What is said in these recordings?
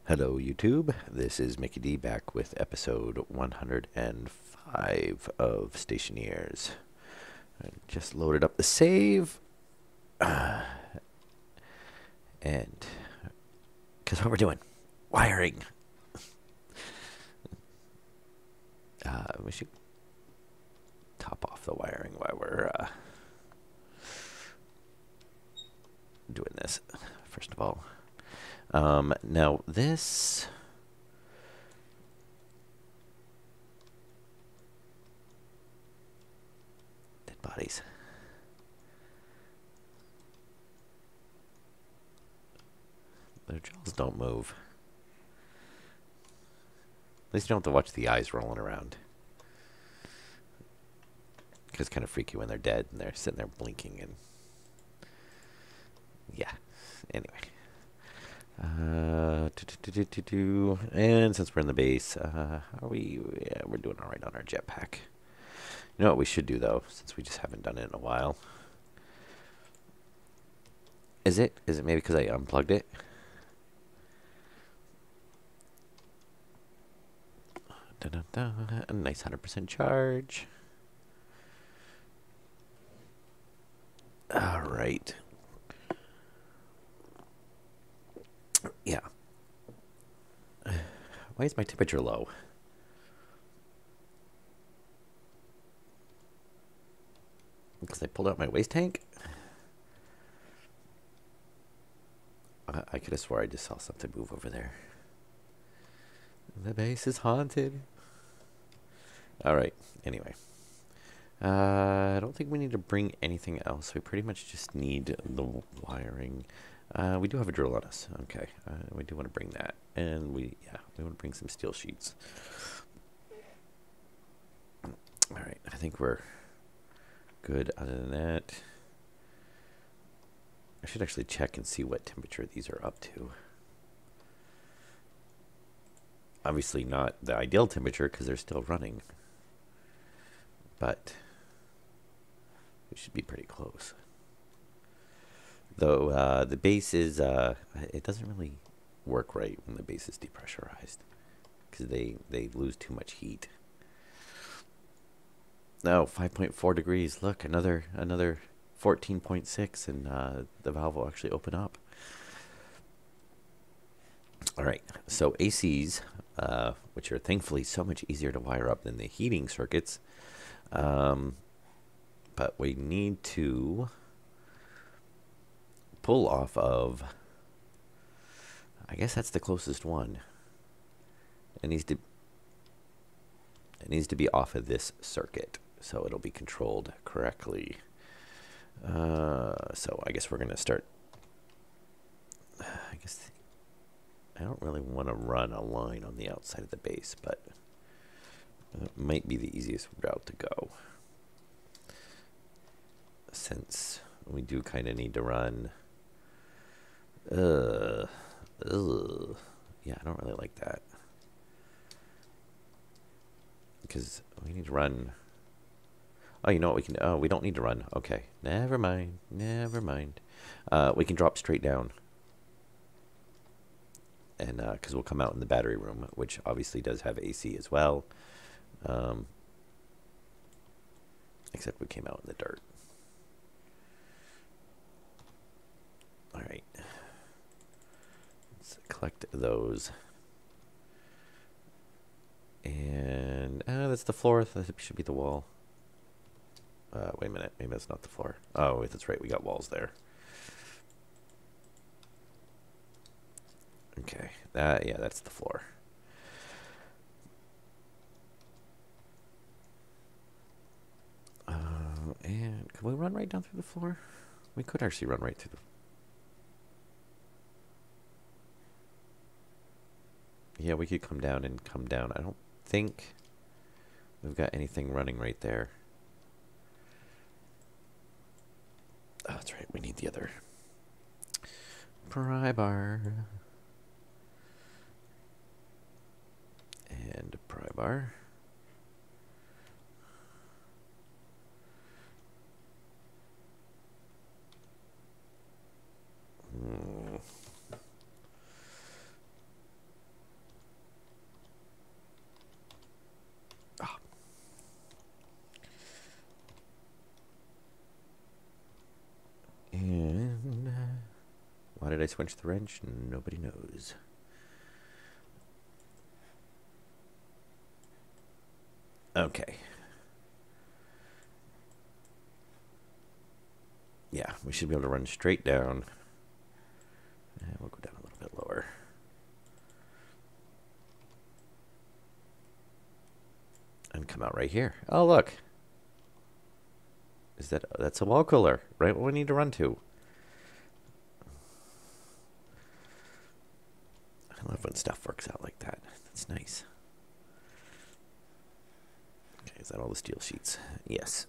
Hello, YouTube. This is Mickey D back with episode 105 of Stationeers. I just loaded up the save, and because what we're doing, wiring. We should top off the wiring while we're doing this. First of all, now this. Dead bodies. Their jaws don't move. At least you don't have to watch the eyes rolling around. Because it's kind of freaky when they're dead and they're sitting there blinking and... Yeah. Anyway. And since we're in the base, are we... Yeah, we're doing alright on our jetpack. You know what we should do, though, since we just haven't done it in a while? Is it maybe because I unplugged it? A nice 100% charge. Alright. Yeah. Why is my temperature low? Because I pulled out my waste tank? I could have swore I just saw something move over there. The base is haunted. Alright, anyway. I don't think we need to bring anything else. We pretty much just need the wiring. We do have a drill on us. Okay, we do want to bring that. And we want to bring some steel sheets. Alright, I think we're good. Other than that, I should actually check and see what temperature these are up to. Obviously not the ideal temperature because they're still running. But we should be pretty close. Though the base is, it doesn't really work right when the base is depressurized. Because they lose too much heat. No, 5.4 degrees. Look, another 14.6 and the valve will actually open up. Alright, so ACs, which are thankfully so much easier to wire up than the heating circuits, but we need to pull off of, I guess that's the closest one. It needs to be off of this circuit, so it'll be controlled correctly. So I guess we're going to start, I guess I don't really want to run a line on the outside of the base, but it might be the easiest route to go. Since we do kind of need to run. Yeah, I don't really like that. Because we need to run. Oh, you know what we can... Oh, we don't need to run. Okay. Never mind. Never mind. We can drop straight down. And because we'll come out in the battery room, which obviously does have AC as well. Except we came out in the dirt. Alright. Let's collect those. And that's the floor. That should be the wall. Wait a minute. Maybe that's not the floor. Oh, wait, that's right. We got walls there. Okay. Yeah, that's the floor. And can we run right down through the floor? We could actually run right through the... Yeah, we could come down and come down. I don't think we've got anything running right there. Oh, that's right. We need the other pry bar. And a pry bar. I switch the wrench? Nobody knows. Okay. Yeah, we should be able to run straight down. And we'll go down a little bit lower. And come out right here. Oh, look. That's a wall cooler, right? What we need to run to. I love when stuff works out like that. That's nice. Okay, is that all the steel sheets? Yes.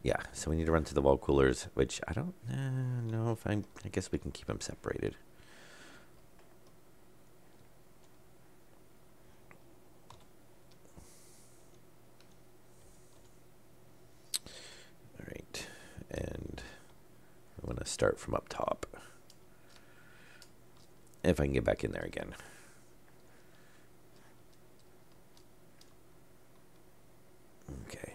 Yeah, so we need to run to the wall coolers, which I don't know if I guess we can keep them separated. All right, and I'm going to start from up top. If I can get back in there again. Okay.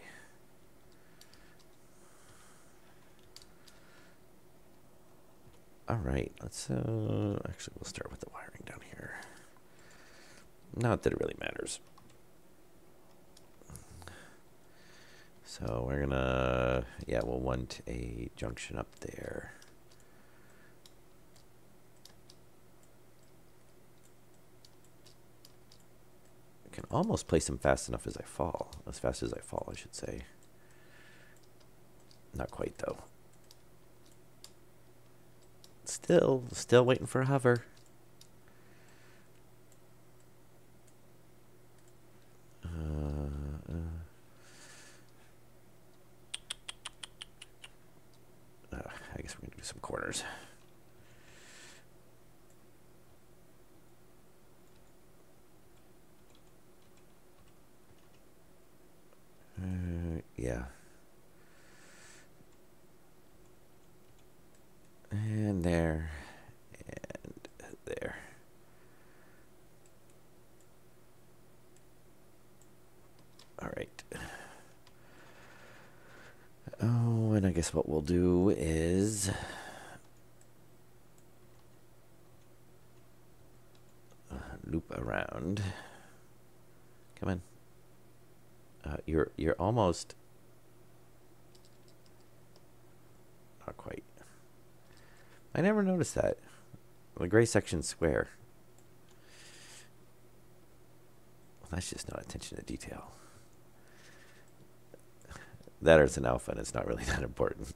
All right, let's actually we'll start with the wiring down here. Not that it really matters. So we're gonna, yeah, we'll want a junction up there. I can almost place them fast enough as I fall, as fast as I fall, I should say. Not quite though. Still waiting for a hover. I guess we're gonna do some corners. Yeah. And there. And there. All right. Oh, and I guess what we'll do is loop around. Come on. You're almost. Not quite. I never noticed that. The gray section's square. Well, that's just not attention to detail. That or it's an alpha and it's not really that important.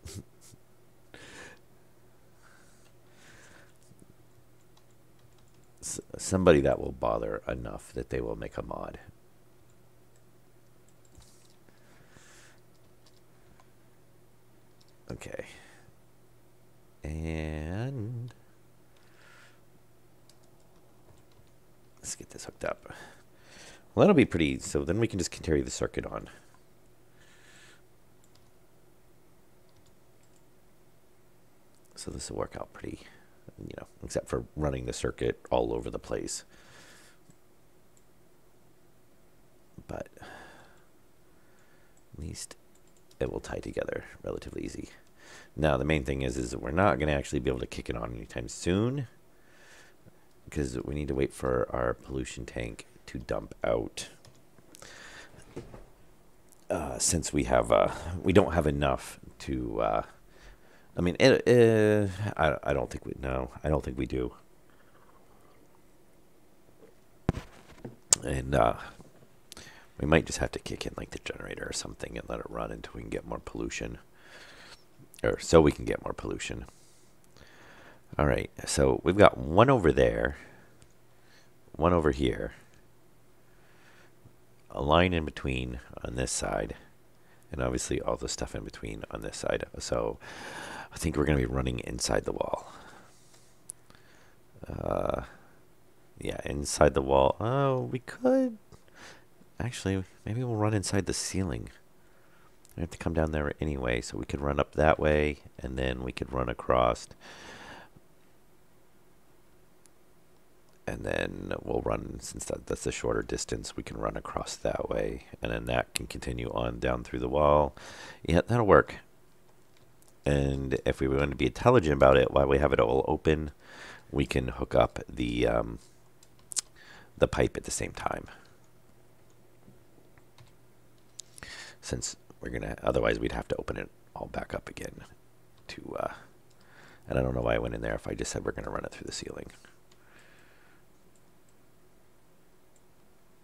Somebody that will bother enough that they will make a mod. Okay. And let's get this hooked up. Well, that'll be pretty, so then we can just carry the circuit on. So this will work out pretty, you know, except for running the circuit all over the place. But at least it will tie together relatively easy. Now, the main thing is that we're not going to actually be able to kick it on anytime soon because we need to wait for our pollution tank to dump out. Since we don't have enough to, I mean, I don't think I don't think we do. And we might just have to kick in like the generator or something and let it run until we can get more pollution. Or so we can get more pollution. All right, so we've got one over there, one over here, a line in between on this side, and obviously all the stuff in between on this side. So I think we're going to be running inside the wall. Yeah, inside the wall. Oh, we could. Actually, maybe we'll run inside the ceiling. We have to come down there anyway, so we could run up that way, and then we could run across. And then we'll run, since that's a shorter distance, we can run across that way. And then that can continue on down through the wall. Yeah, that'll work. And if we want to be intelligent about it, while we have it all open, we can hook up the pipe at the same time. Since we're gonna, otherwise we'd have to open it all back up again. And I don't know why I went in there if I just said we're gonna run it through the ceiling.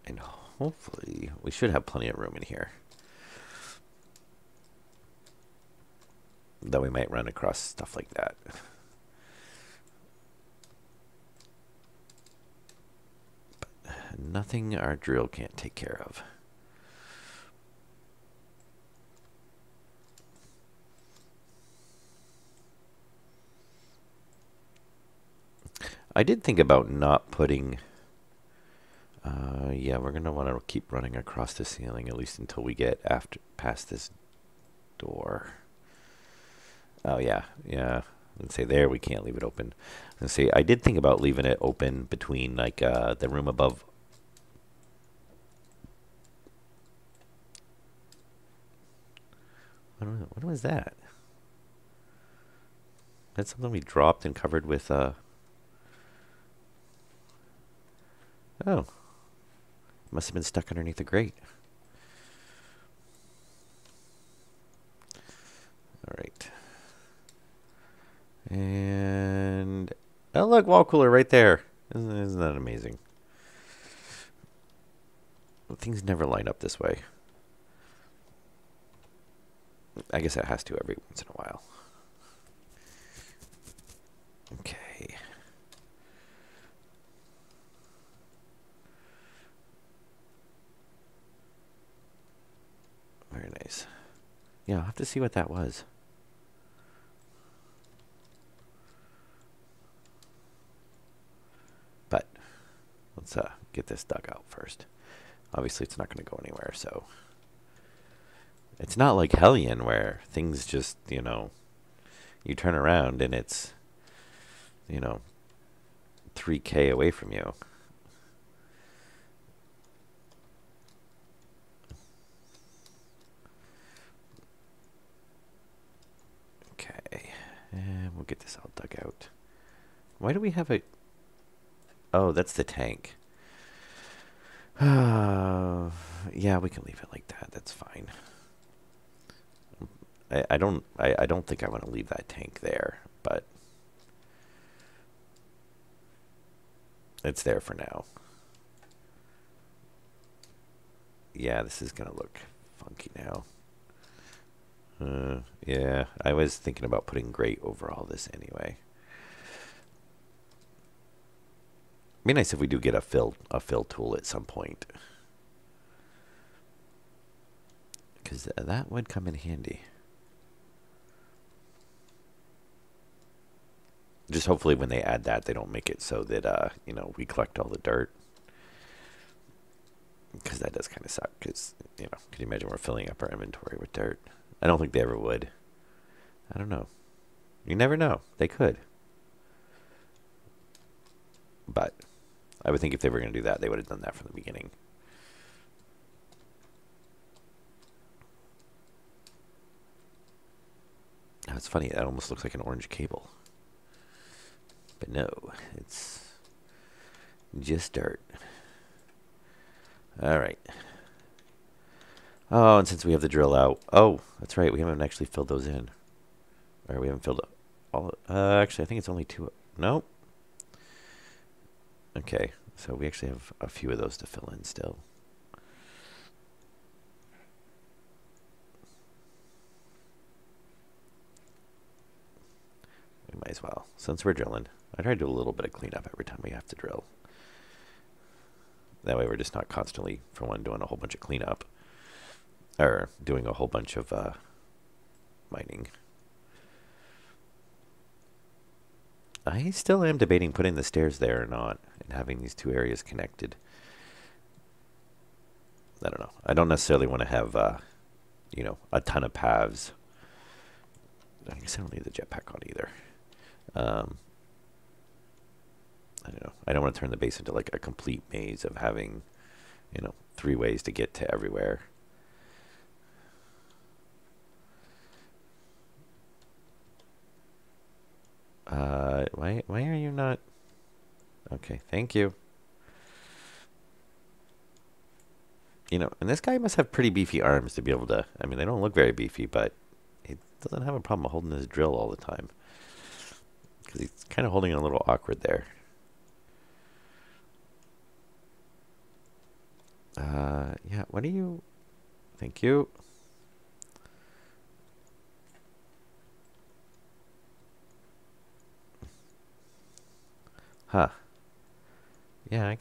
And hopefully we should have plenty of room in here. Though we might run across stuff like that. But nothing our drill can't take care of. I did think about not putting... yeah, we're going to want to keep running across the ceiling, at least until we get past this door. Oh, yeah, yeah. Let's say there, we can't leave it open. Let's see, I did think about leaving it open between, like, the room above. What was that? That's something we dropped and covered with, oh. Must have been stuck underneath the grate. All right. And oh, look, wall cooler right there. Isn't that amazing? Things never line up this way. I guess it has to every once in a while. Okay. Very nice. Yeah, I'll have to see what that was. But let's get this dug out first. Obviously, it's not going to go anywhere, so... It's not like Hellion where things just, you know... You turn around and it's, you know, 3K away from you. Okay. And we'll get this all dug out. Why do we have a... Oh, that's the tank. Yeah, we can leave it like that. That's fine. I don't think I want to leave that tank there, but it's there for now. Yeah, this is gonna look funky now. Yeah, I was thinking about putting grate over all this anyway. Be nice if we do get a fill tool at some point, because that would come in handy. Just hopefully when they add that, they don't make it so that you know, we collect all the dirt, because that does kind of suck. Because, you know, can you imagine we're filling up our inventory with dirt? I don't think they ever would. I don't know. You never know. They could. But I would think if they were going to do that, they would have done that from the beginning. Oh, it's funny. That almost looks like an orange cable. But no, it's just dirt. All right. Oh, and since we have the drill out, oh, that's right, we haven't actually filled those in. Or we haven't filled all. Actually, I think it's only two. Nope. Okay, so we actually have a few of those to fill in still. We might as well, since we're drilling. I try to do a little bit of cleanup every time we have to drill. That way we're just not constantly, for one, doing a whole bunch of cleanup. Or doing a whole bunch of mining. I still am debating putting the stairs there or not, and having these two areas connected. I don't know. I don't necessarily want to have, you know, a ton of paths. I guess I don't need the jetpack on either. I don't know. I don't want to turn the base into like a complete maze of having, you know, 3 ways to get to everywhere. Why are you not? Okay, thank you. You know, and this guy must have pretty beefy arms to be able to. I mean, they don't look very beefy, but he doesn't have a problem holding his drill all the time. Because he's kind of holding it a little awkward there. Yeah, what do you... Thank you. Huh. Yeah, I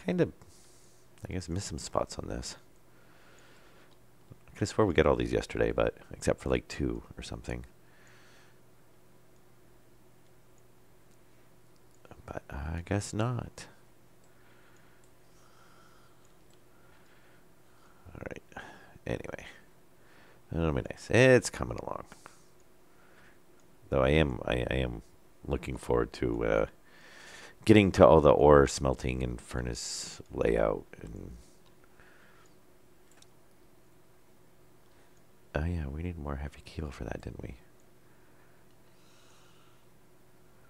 guess, missed some spots on this. I could have swore we got all these yesterday, but except for like 2 or something. But I guess not. Alright. Anyway. That'll be nice. It's coming along. Though I am looking forward to getting to all the ore smelting and furnace layout. And oh yeah, we need more heavy cable for that, didn't we?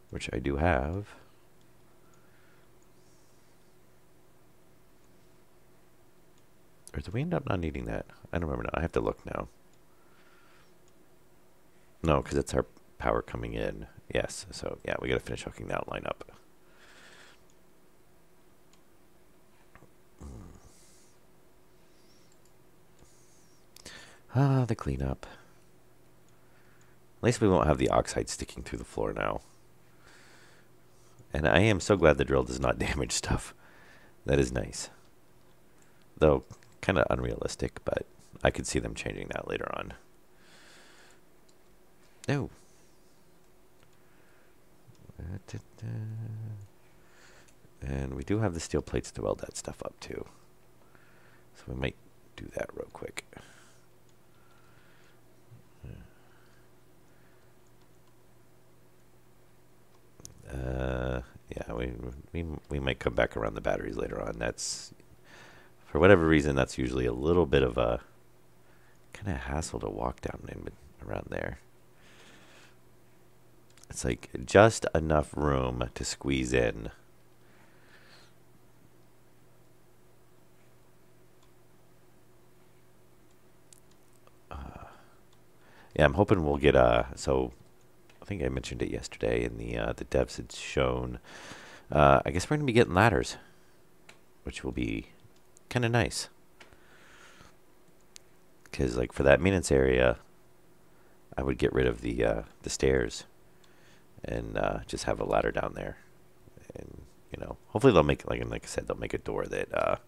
Which I do have. Or did we end up not needing that? I don't remember now. I have to look now. No, because it's our power coming in. Yes, so yeah, we got to finish hooking that line up. Ah, the cleanup. At least we won't have the oxide sticking through the floor now. And I am so glad the drill does not damage stuff. That is nice. Though, kind of unrealistic, but I could see them changing that later on. No. And we do have the steel plates to weld that stuff up to. So we might do that real quick. Yeah, we might come back around the batteries later on. That's, for whatever reason, that's usually a little bit of a kind of hassle to walk down in around there. It's like just enough room to squeeze in. Yeah, I'm hoping we'll get so I think I mentioned it yesterday, and the devs had shown. I guess we're going to be getting ladders, which will be kind of nice. Because like for that maintenance area, I would get rid of the stairs, and just have a ladder down there, and you know, hopefully they'll make like I said, they'll make a door that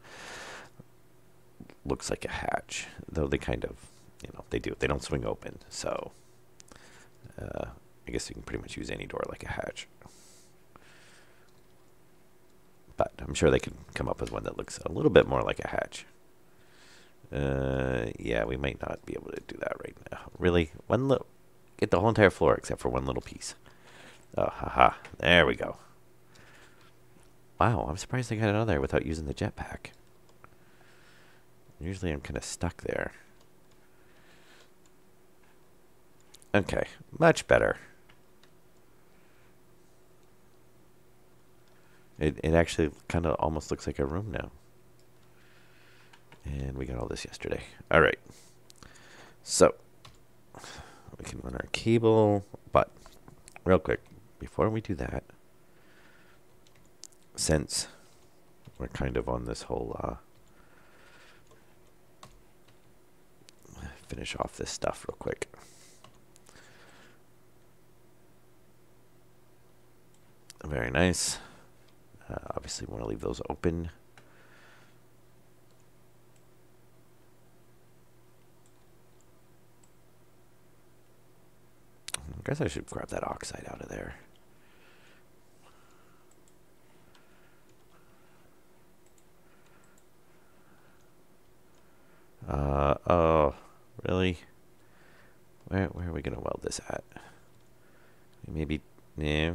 looks like a hatch. Though they kind of, you know, they don't swing open, so. I guess you can pretty much use any door like a hatch. But I'm sure they can come up with one that looks a little bit more like a hatch. Yeah, we might not be able to do that right now. Really? Get the whole entire floor except for one little piece. Oh, haha. There we go. Wow, I'm surprised I got it on there without using the jetpack. Usually I'm kind of stuck there. Okay, much better. It actually kind of almost looks like a room now. And we got all this yesterday. All right. So, we can run our cable. But, real quick, before we do that, since we're kind of on this whole... finish off this stuff real quick. Very nice. Obviously, we want to leave those open. I guess I should grab that oxide out of there. Oh, really? Where are we going to weld this at? Maybe, no.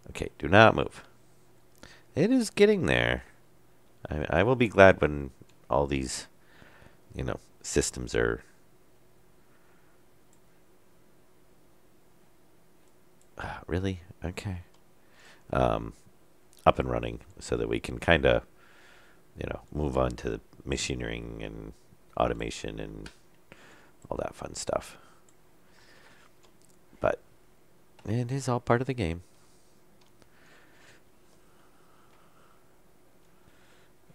Okay, do not move. It is getting there. I will be glad when all these, systems are really okay. Up and running so that we can kind of, move on to machinery and automation and all that fun stuff. But it is all part of the game.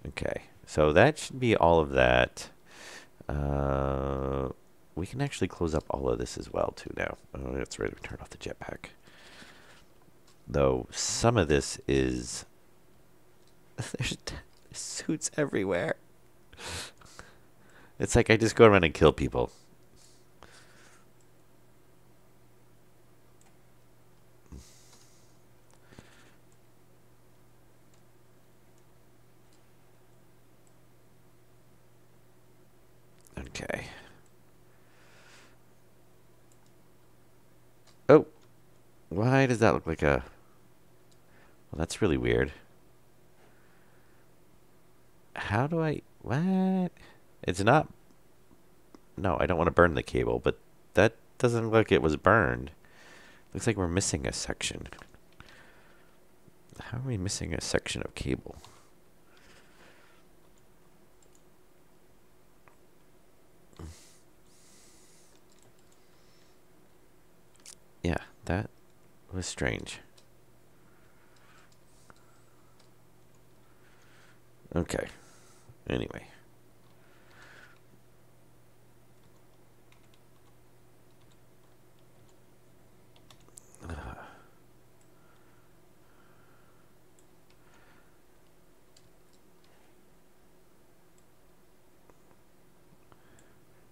Okay, so that should be all of that. We can actually close up all of this as well too now. Oh, that's right. We turn off the jetpack. Though some of this is there's suits everywhere. It's like I just go around and kill people. Okay. Oh, why does that look like a... Well, that's really weird. How do I... What? It's not... No, I don't want to burn the cable, but that doesn't look like it was burned. Looks like we're missing a section. How are we missing a section of cable? Yeah, that was strange. Okay. Anyway.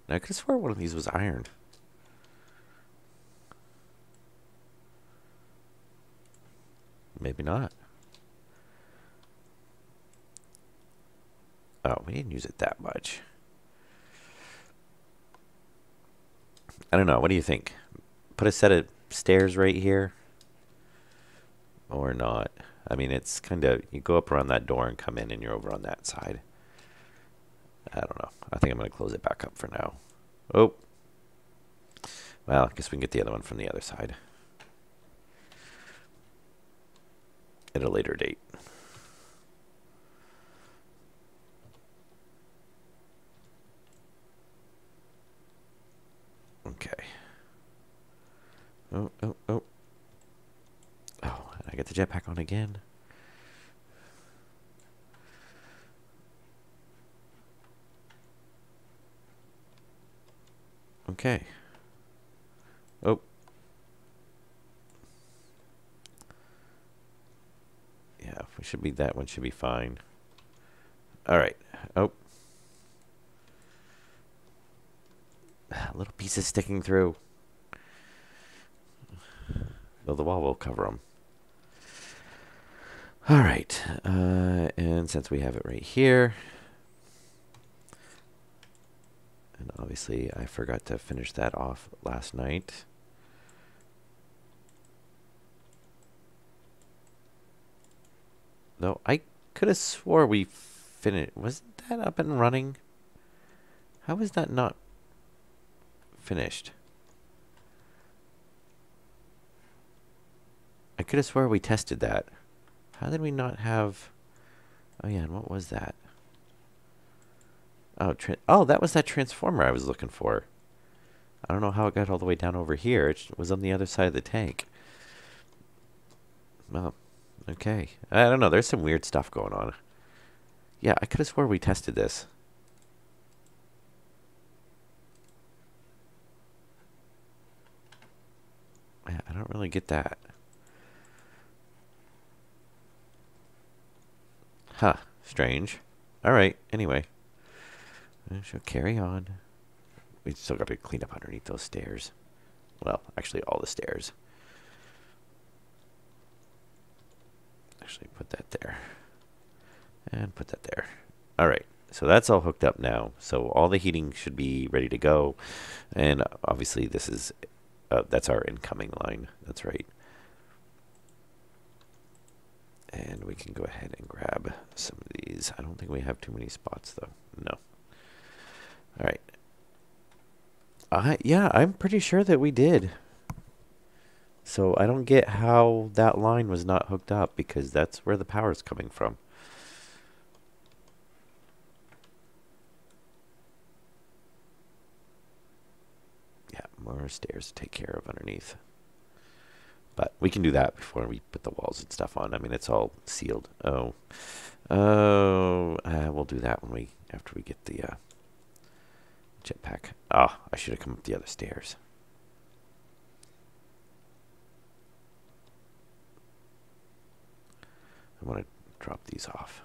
Now, I could have sworn one of these was iron. Maybe not. Oh, we didn't use it that much. I don't know. What do you think? Put a set of stairs right here? Or not? I mean, it's kind of... You go up around that door and come in and you're over on that side. I don't know. I think I'm going to close it back up for now. Oh. Well, I guess we can get the other one from the other side. At a later date. Okay. Oh. Oh, and I get the jetpack on again. Okay. Oh. Yeah, we should be... That one should be fine. All right. Oh. Little pieces sticking through. Though the wall will cover them. All right. And since we have it right here... And obviously, I forgot to finish that off last night. Though I could have swore we finished. Wasn't that up and running? How is that not finished? I could have swore we tested that. How did we not have... Oh yeah, and what was that? Oh, that was that transformer I was looking for. I don't know how it got all the way down over here. It was on the other side of the tank. Well, okay. I don't know. There's some weird stuff going on. Yeah, I could have swore we tested this. Yeah, I don't really get that. Huh. Strange. Alright, anyway. I shall carry on. We still got to clean up underneath those stairs. Well, actually all the stairs. Actually put that there. And put that there. Alright, so that's all hooked up now. So all the heating should be ready to go. And obviously this is... that's our incoming line. That's right. And we can go ahead and grab some of these. I don't think we have too many spots, though. No. All right. Yeah, I'm pretty sure that we did. So I don't get how that line was not hooked up, because that's where the power is coming from. Yeah, more stairs to take care of underneath. But we can do that before we put the walls and stuff on. I mean, it's all sealed. We'll do that when after we get the jetpack. Ah, I should have come up the other stairs. I want to drop these off.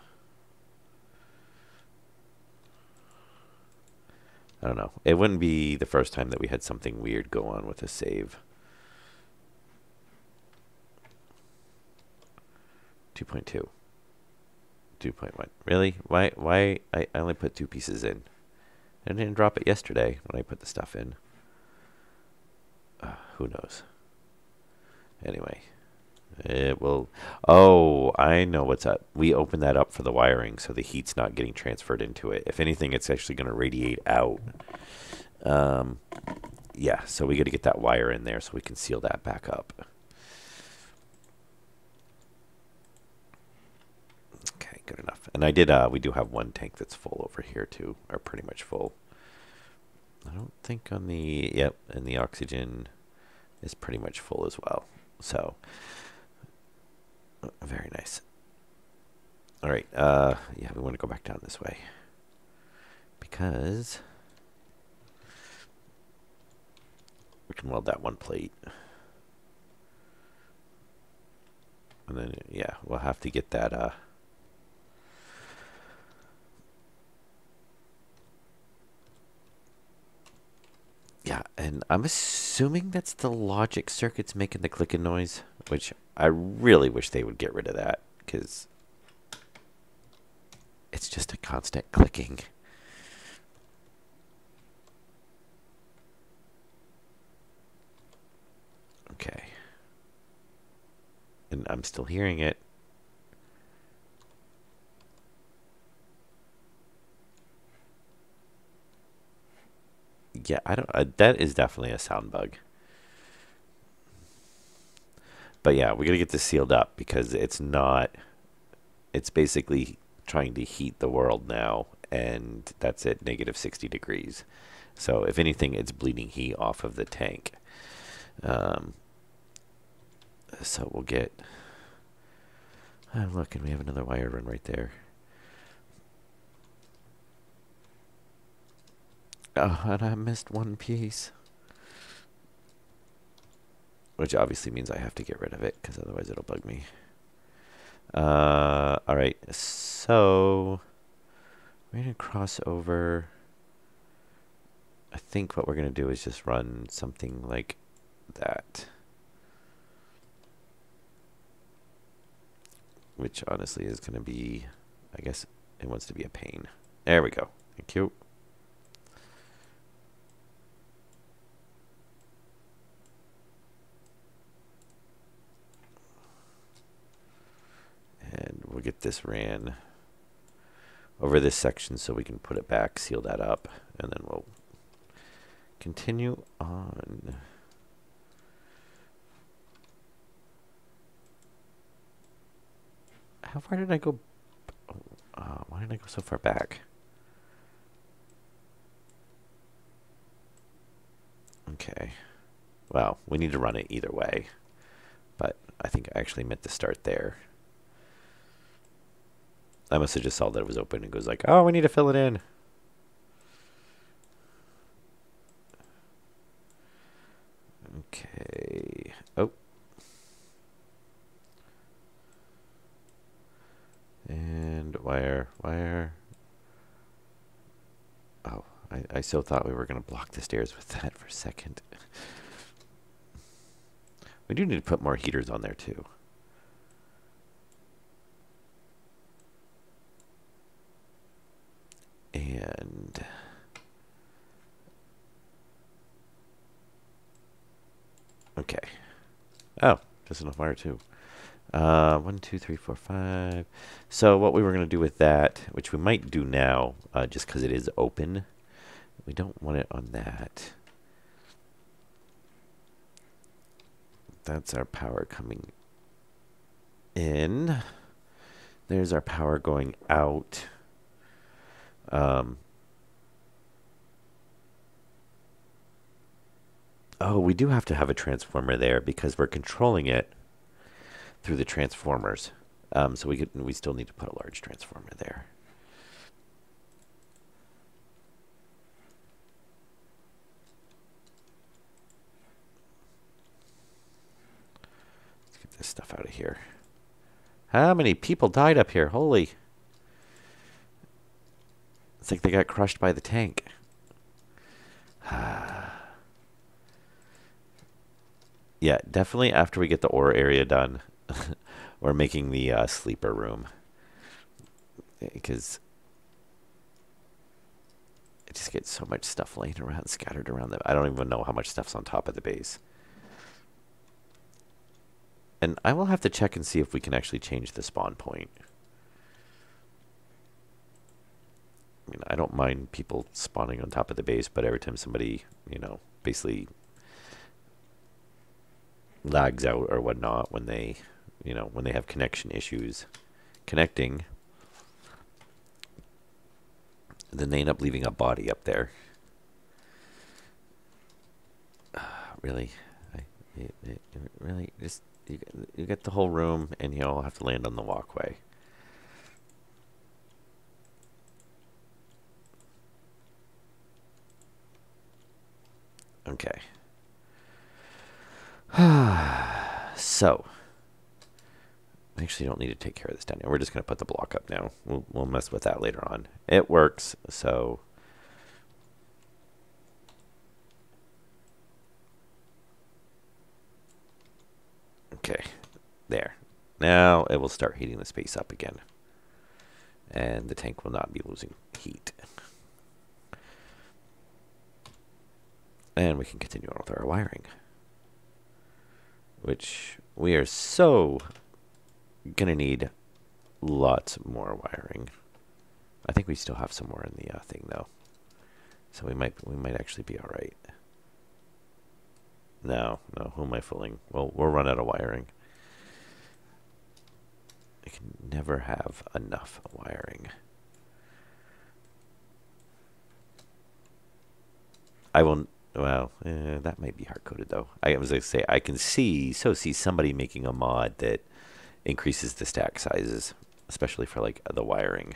I don't know. It wouldn't be the first time that we had something weird go on with a save. 2.2. 2.1. Really? Why? I only put 2 pieces in. I didn't drop it yesterday when I put the stuff in. Who knows? Anyway. It will... Oh, I know what's up. We opened that up for the wiring, so the heat's not getting transferred into it. If anything, it's actually going to radiate out. Yeah, so we got to get that wire in there so we can seal that back up. Okay, good enough. And I did, we do have one tank that's full over here too, or pretty much full. I don't think on the, yep, and the oxygen is pretty much full as well. So, very nice. All right, yeah, we want to go back down this way because we can weld that one plate. And then, yeah, we'll have to get that, yeah, and I'm assuming that's the logic circuits making the clicking noise, which I really wish they would get rid of that, because it's just a constant clicking. Okay. And I'm still hearing it. Yeah, I don't. That is definitely a sound bug. But yeah, we gotta get this sealed up because it's not. It's basically trying to heat the world now, and that's at negative 60 degrees. So if anything, it's bleeding heat off of the tank. So we'll get. Look, and we have another wire run right there. Oh, and I missed one piece. Which obviously means I have to get rid of it, because otherwise it'll bug me. Alright, so we're going to cross over. I think what we're going to do is just run something like that. Which honestly is going to be, I guess it wants to be a pain. There we go. Thank you. And we'll get this ran over this section so we can put it back, seal that up, and then we'll continue on. How far did I go? Why did I go so far back? Okay. Well, we need to run it either way. But I think I actually meant to start there. I must have just saw that it was open and goes like, oh, we need to fill it in. Okay. Oh. And wire. Oh, I so thought we were going to block the stairs with that for a second. We do need to put more heaters on there too. And okay. Oh, just enough wire too. 1, 2, 3, 4, 5. So what we were going to do with that, which we might do now, just because it is open, we don't want it on that. That's our power coming in. There's our power going out. Oh, we do have to have a transformer there because we're controlling it through the transformers. So we still need to put a large transformer there. Let's get this stuff out of here. How many people died up here? Holy. It's like they got crushed by the tank. Yeah, definitely after we get the ore area done, we're making the sleeper room. Because I just get so much stuff laying around, scattered around. I don't even know how much stuff's on top of the base. And I will have to check and see if we can actually change the spawn point. I mean, I don't mind people spawning on top of the base, but every time somebody, basically lags out or whatnot when they, when they have connection issues connecting, then they end up leaving a body up there. Really? Really? Just you get the whole room, and you'll have to land on the walkway. Okay. So, I actually don't need to take care of this down here. We're just going to put the block up now. We'll mess with that later on. It works, so... Okay, there. Now it will start heating the space up again. And the tank will not be losing heat. And we can continue on with our wiring. Which we are so gonna need lots more wiring. I think we still have some more in the thing though. So we might actually be alright. No, who am I fooling? Well, we'll run out of wiring. I can never have enough wiring. I will, well, that might be hard-coded though. I was going to say, I can see somebody making a mod that increases the stack sizes, especially for like the wiring.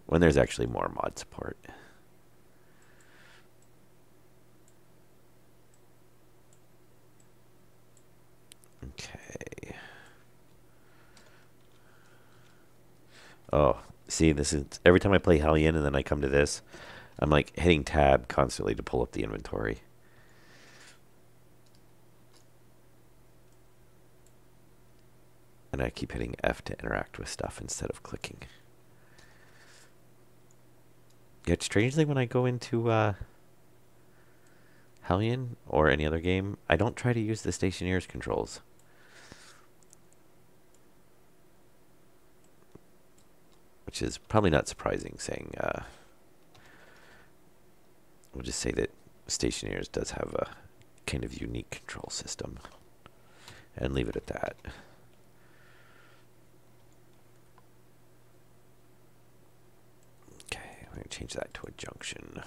When there's actually more mod support. Okay. Oh, see, this is every time I play Hellion and then I come to this, I'm like hitting tab constantly to pull up the inventory. And I keep hitting F to interact with stuff instead of clicking. Yet strangely, when I go into Hellion or any other game, I don't try to use the Stationeers controls. Which is probably not surprising, saying, we'll just say that Stationeers does have a kind of unique control system. And leave it at that. Okay, I'm going to change that to a junction.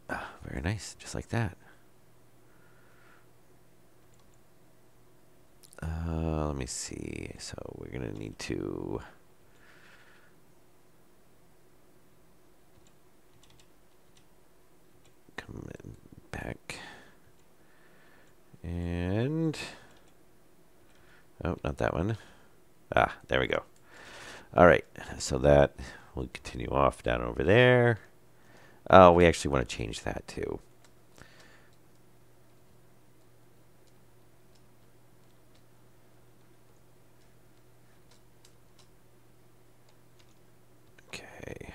Ah, very nice, just like that. Let me see. So we're going to need to... come in back. And... oh, not that one. Ah, there we go. All right, so that will continue off down over there. Oh, we actually want to change that too. Okay.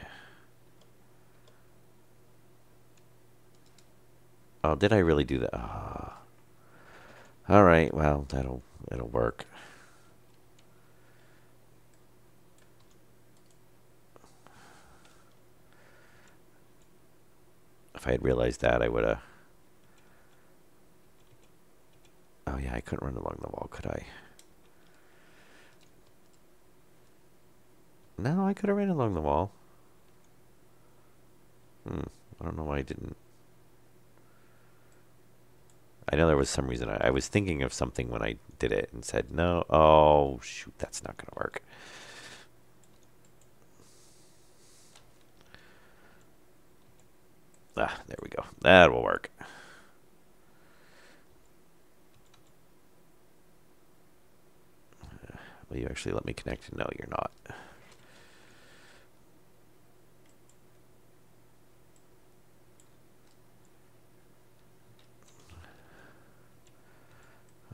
Oh, did I really do that? All right, well, it'll work. If I had realized that, I would have. Oh yeah, I couldn't run along the wall, could I? No, I could have ran along the wall. I don't know why I didn't. I know there was some reason. I was thinking of something when I did it and said, no. Oh, shoot, that's not going to work. Ah, there we go. That will work. Will you actually let me connect? No, you're not.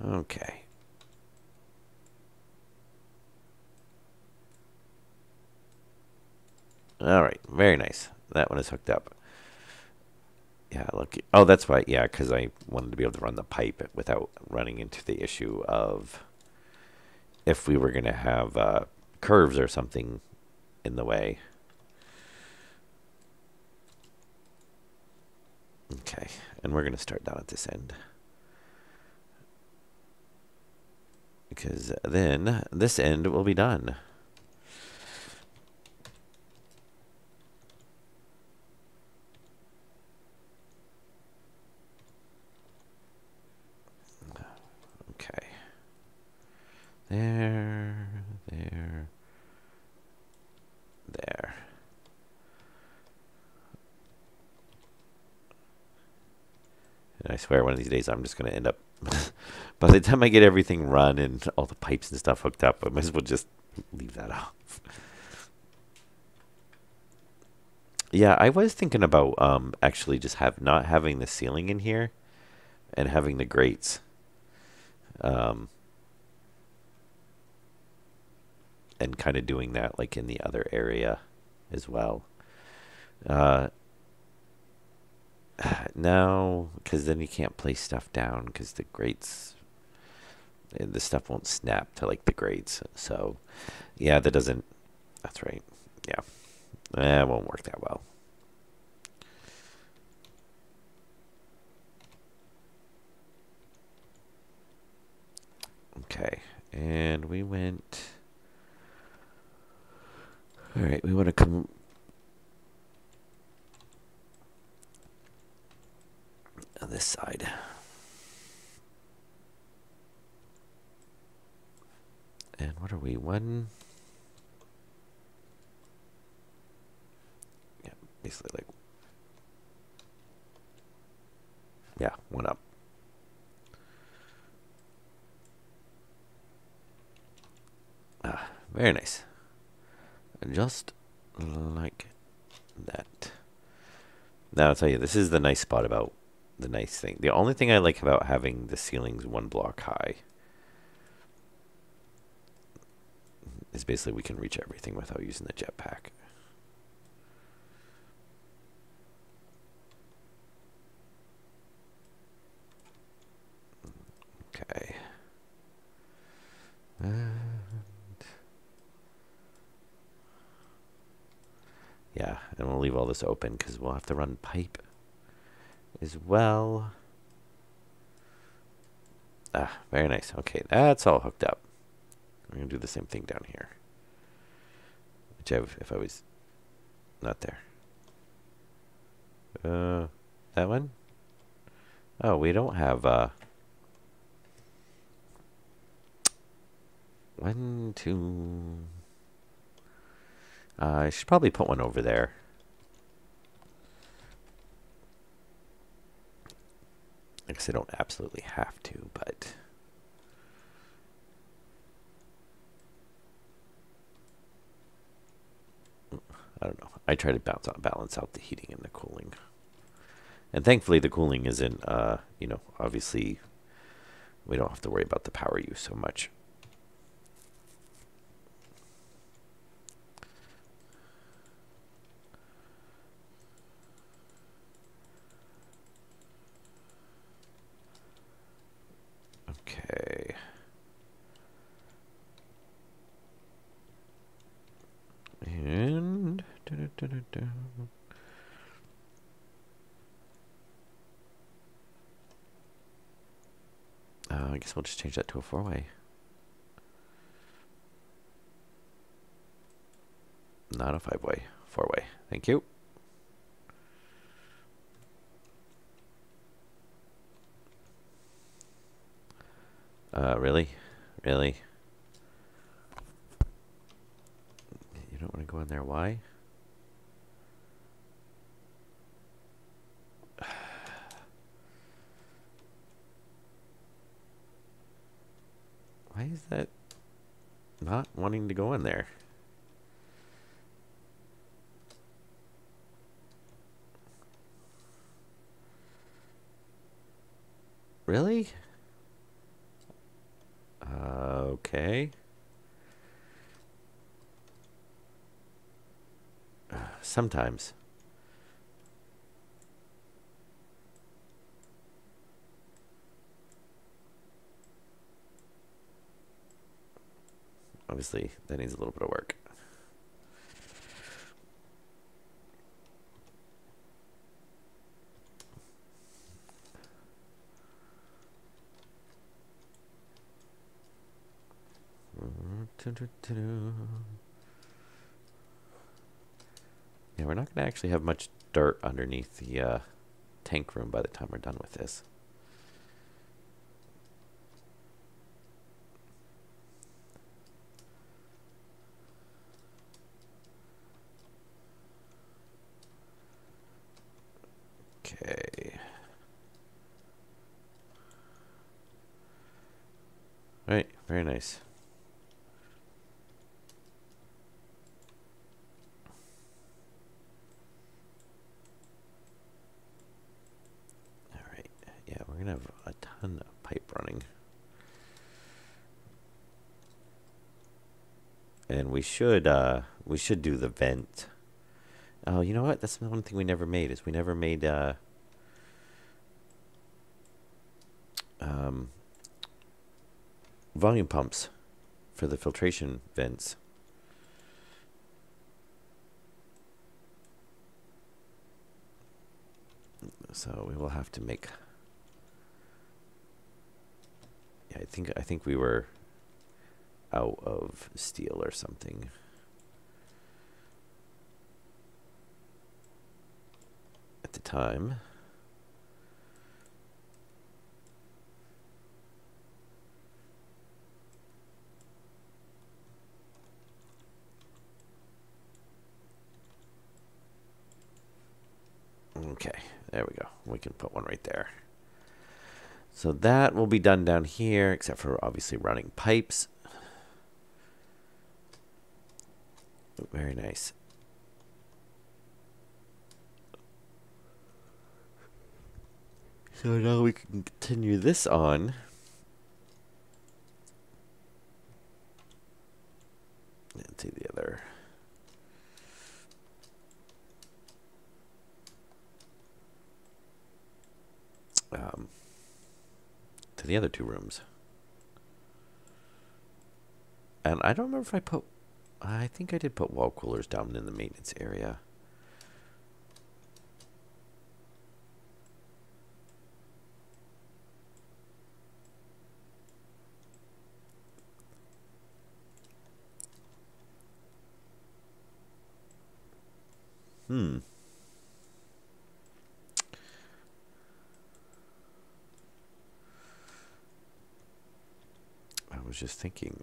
Okay. All right. Very nice. That one is hooked up. Yeah, look. Oh, that's why. Yeah, because I wanted to be able to run the pipe without running into the issue of if we were going to have curves or something in the way. Okay. And we're going to start down at this end. Because then this end will be done. Okay. There. And I swear one of these days I'm just going to end up, by the time I get everything run and all the pipes and stuff hooked up, I might as well just leave that off. Yeah, I was thinking about actually just not having the ceiling in here and having the grates. And kind of doing that like in the other area as well. Uh, no, because then you can't place stuff down because the grates, the stuff won't snap to like the grates. So, yeah, that doesn't. That's right. Yeah, it won't work that well. Okay, and we went. All right, we want to come on this side. And what are we? One. Yeah, basically like. Yeah, one up. Ah, very nice. Just like that. Now I'll tell you, this is the nice spot about the nice thing. The only thing I like about having the ceilings one block high is basically we can reach everything without using the jetpack. Okay. Yeah, and we'll leave all this open because we'll have to run pipe as well. Ah, very nice. Okay, that's all hooked up. We're going to do the same thing down here. Which if I was not there. That one? Oh, we don't have, 1, 2. I should probably put one over there. I guess I don't absolutely have to, but I don't know. I try to balance out the heating and the cooling. And thankfully the cooling isn't, obviously we don't have to worry about the power use so much. I guess we'll just change that to a four-way. Not a five-way. Four-way. Thank you. Really? Really? You don't want to go in there. Why? Why is that not wanting to go in there? Really? Okay. Sometimes. Obviously, that needs a little bit of work. Yeah, we're not going to actually have much dirt underneath the tank room by the time we're done with this. Okay. Right, very nice. Alright, yeah, we're going to have a ton of pipe running. And we should do the vent. Oh, you know what? That's the one thing we never made, is we never made volume pumps for the filtration vents. So we will have to make. Yeah, I think we were out of steel or something at the time. Okay, there we go. We can put one right there. So that will be done down here, except for obviously running pipes. Very nice. So now we can continue this on. Let's see the other. To the other two rooms. And I don't remember if I put. I think I did put wall coolers down in the maintenance area. I was just thinking.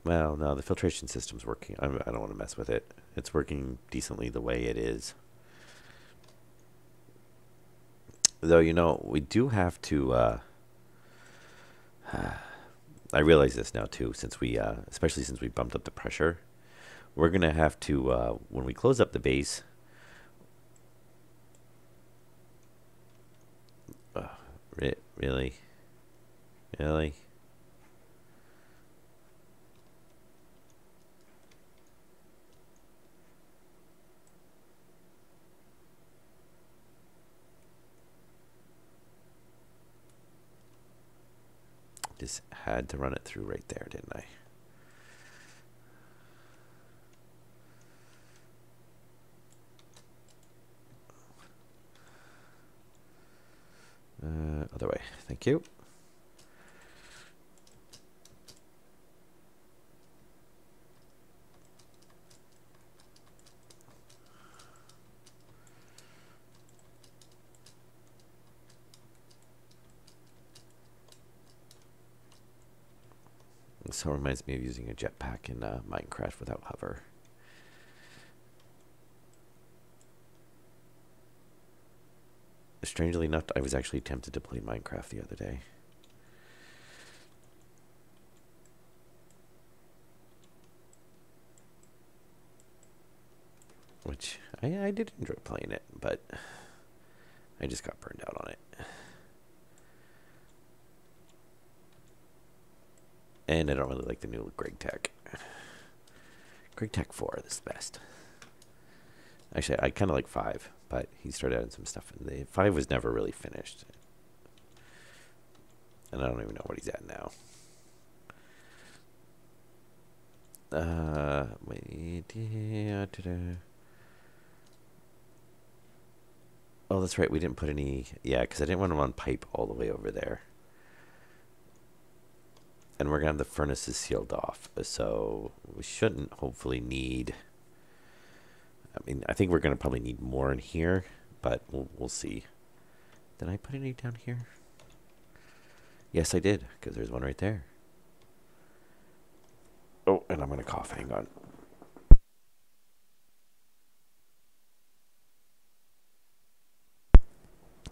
Well, no, the filtration system's working. I don't want to mess with it. It's working decently the way it is. Though, you know, we do have to. I realize this now too, since we, especially since we bumped up the pressure, we're gonna have to when we close up the base. Really, really. Just had to run it through right there, didn't I? other way. Thank you. This reminds me of using a jetpack in Minecraft without hover. Strangely enough, I was actually tempted to play Minecraft the other day. Which, I did enjoy playing it, but I just got burned out on it. And I don't really like the new Greg Tech. Greg Tech 4 is the best. Actually, I kind of like 5, but he started adding some stuff. And the 5 was never really finished. And I don't even know what he's at now. Oh, that's right. We didn't put any... Yeah, because I didn't want to run pipe all the way over there. And we're going to have the furnaces sealed off. So we shouldn't hopefully need... I mean, I think we're going to probably need more in here, but we'll see. Did I put any down here? Yes, I did, because there's one right there. Oh, and I'm going to cough. Hang on.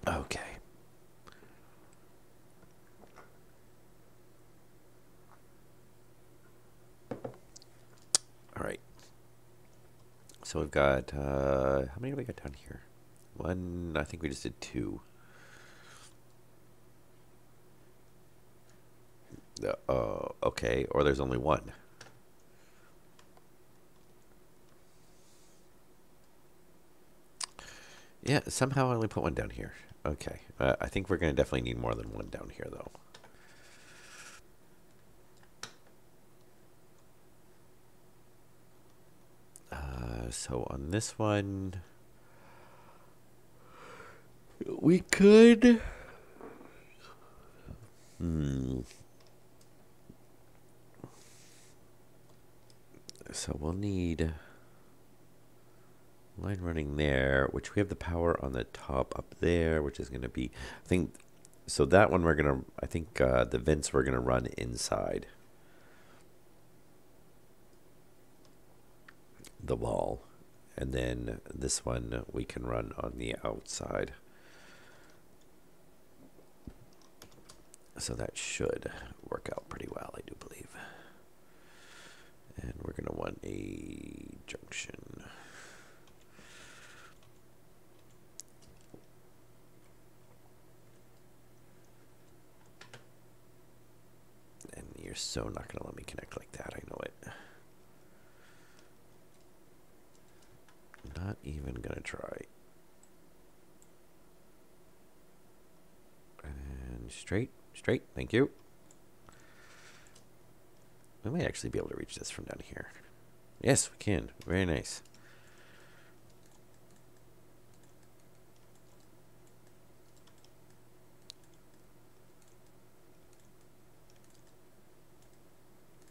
Okay. All right. So we've got, how many do we got down here? One, I think we just did 2. Okay, or there's only 1. Yeah, somehow I only put 1 down here. Okay, I think we're going to definitely need more than 1 down here, though. So on this one, we could... So we'll need line running there, which we have the power on the top up there, which is going to be, I think, so that one we're going to, I think the vents we're going to run inside the wall. And then this one we can run on the outside. So that should work out pretty well, I do believe. And we're going to want a junction. And you're so not going to let me connect like that, I know it. Not even going to try. And straight, thank you. We might actually be able to reach this from down here. Yes, we can. Very nice.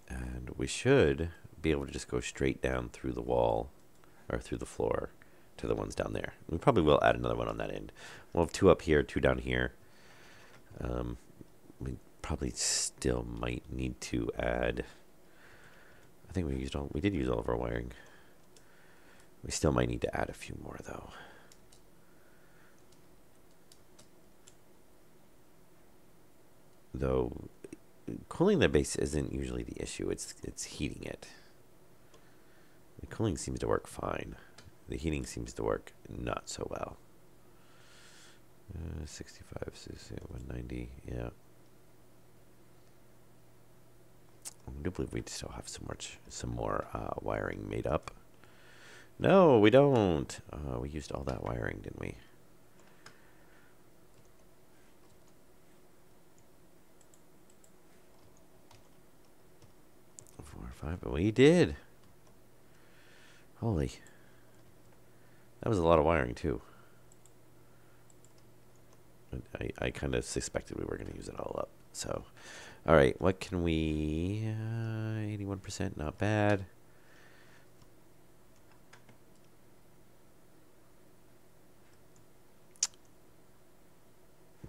And we should be able to just go straight down through the wall, or through the floor, to the ones down there. We probably will add another one on that end. We'll have 2 up here, 2 down here. We probably still might need to add... I think we did use all of our wiring. We still might need to add a few more, though. Though cooling the base isn't usually the issue. It's heating it. The cooling seems to work fine. The heating seems to work not so well. 65, 190, yeah. I do believe we still have some more wiring made up. No, we don't. We used all that wiring, didn't we? We did. Holy. That was a lot of wiring, too. I kind of suspected we were going to use it all up. So, all right, what can we... 81%, not bad.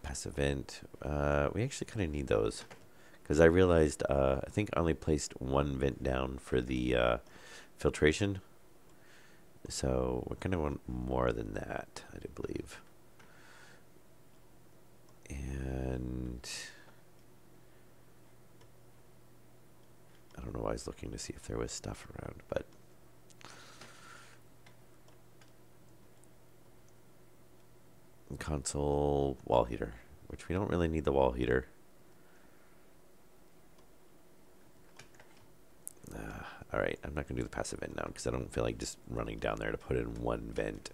Passive vent. We actually kind of need those. Because I realized, I think I only placed one vent down for the filtration. So we're going to want more than that, I do believe. And I don't know why I was looking to see if there was stuff around, but console wall heater, which we don't really need the wall heater. All right, I'm not going to do the passive vent now because I don't feel like just running down there to put in one vent.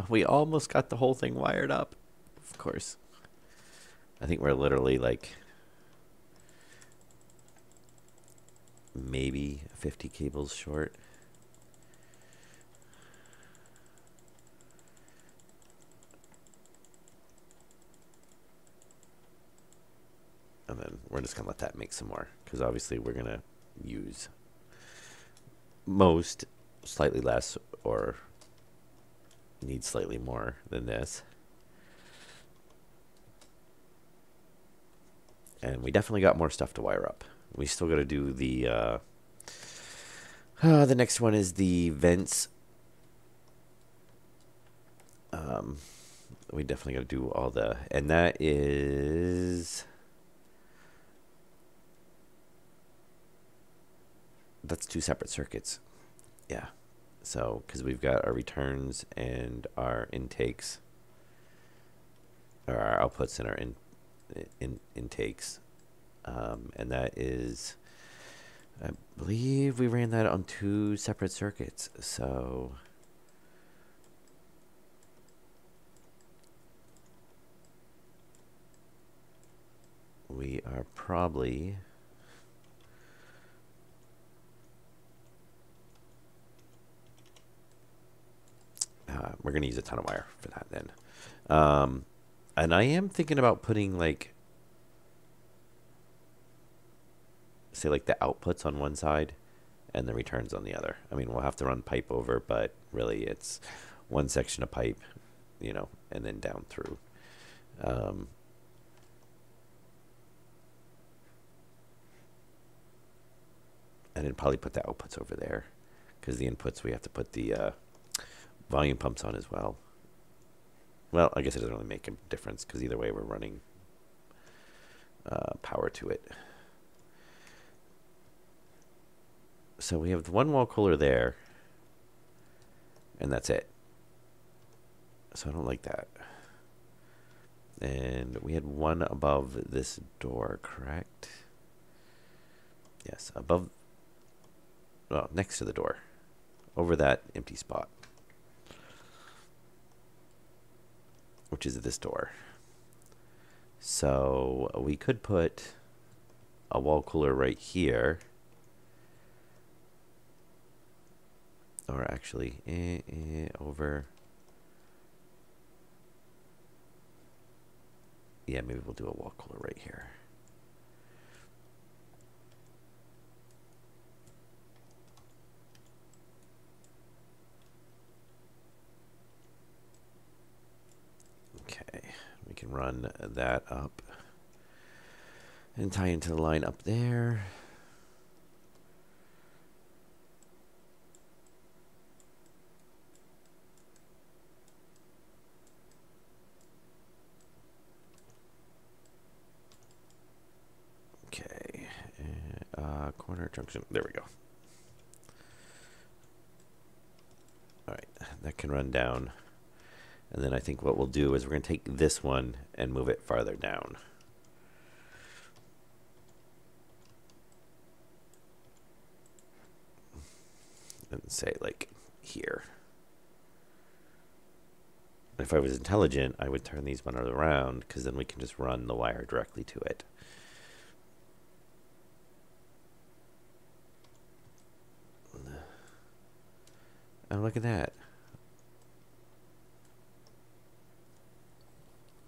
We almost got the whole thing wired up, of course. I think we're literally like maybe 50 cables short. And then we're just going to let that make some more because obviously we're going to use most, slightly less, or need slightly more than this. And we definitely got more stuff to wire up. We still got to do the next one is the vents. We definitely got to do all the, and that is, that's two separate circuits. Yeah. So, because we've got our returns and our intakes, or our outputs and our intakes. And that is, I believe we ran that on two separate circuits. So, we are probably... we're going to use a ton of wire for that then. And I am thinking about putting like, say like the outputs on one side and the returns on the other. I mean, we'll have to run pipe over, but really it's one section of pipe, you know, and then down through. And then probably put the outputs over there because the inputs we have to put the volume pumps on as well. Well, I guess it doesn't really make a difference because either way we're running power to it. So we have the one wall cooler there, and that's it. So I don't like that. And we had one above this door, correct? Yes, above, well, next to the door, over that empty spot, which is this door. So we could put a wall cooler right here. Or actually, over. Yeah, maybe we'll do a wall cooler right here. Okay, we can run that up and tie into the line up there. Okay, corner junction, there we go. All right, that can run down. And then I think what we'll do is we're going to take this one and move it farther down. And say like here. If I was intelligent, I would turn these one around because then we can just run the wire directly to it. Oh, look at that.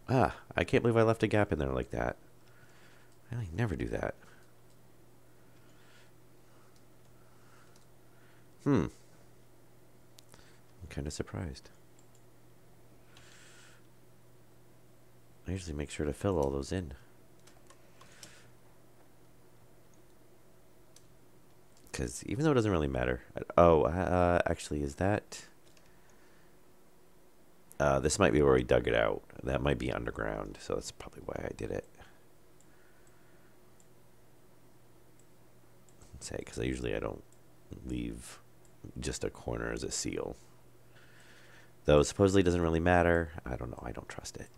Ah, I can't believe I left a gap in there like that. I never do that. I'm kind of surprised. I usually make sure to fill all those in. Because even though it doesn't really matter. Oh, actually, is that... this might be where we dug it out. That might be underground, so that's probably why I did it. Say, because I don't leave just a corner as a seal. Though supposedly doesn't really matter. I don't know. I don't trust it.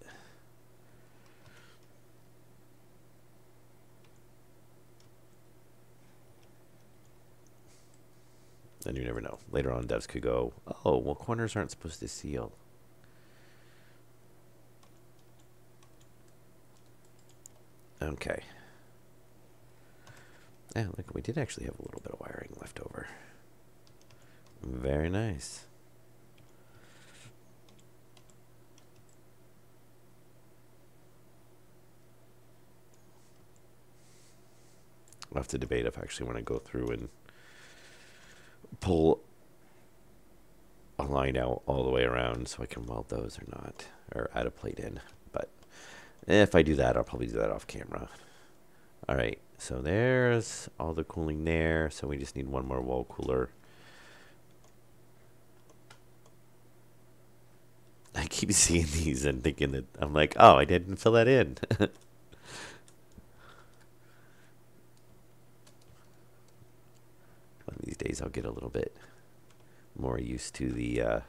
Then you never know. Later on, devs could go, oh, well, corners aren't supposed to seal. Okay. Yeah, look, we did actually have a little bit of wiring left over. Very nice. I'll have to debate if I actually want to go through and pull a line out all the way around so I can weld those or not, or add a plate in. But if I do that, I'll probably do that off camera. All right, so there's all the cooling there. So we just need one more wall cooler. I keep seeing these and thinking that I'm like, oh, I didn't fill that in. One of these days I'll get a little bit more used to the yeah,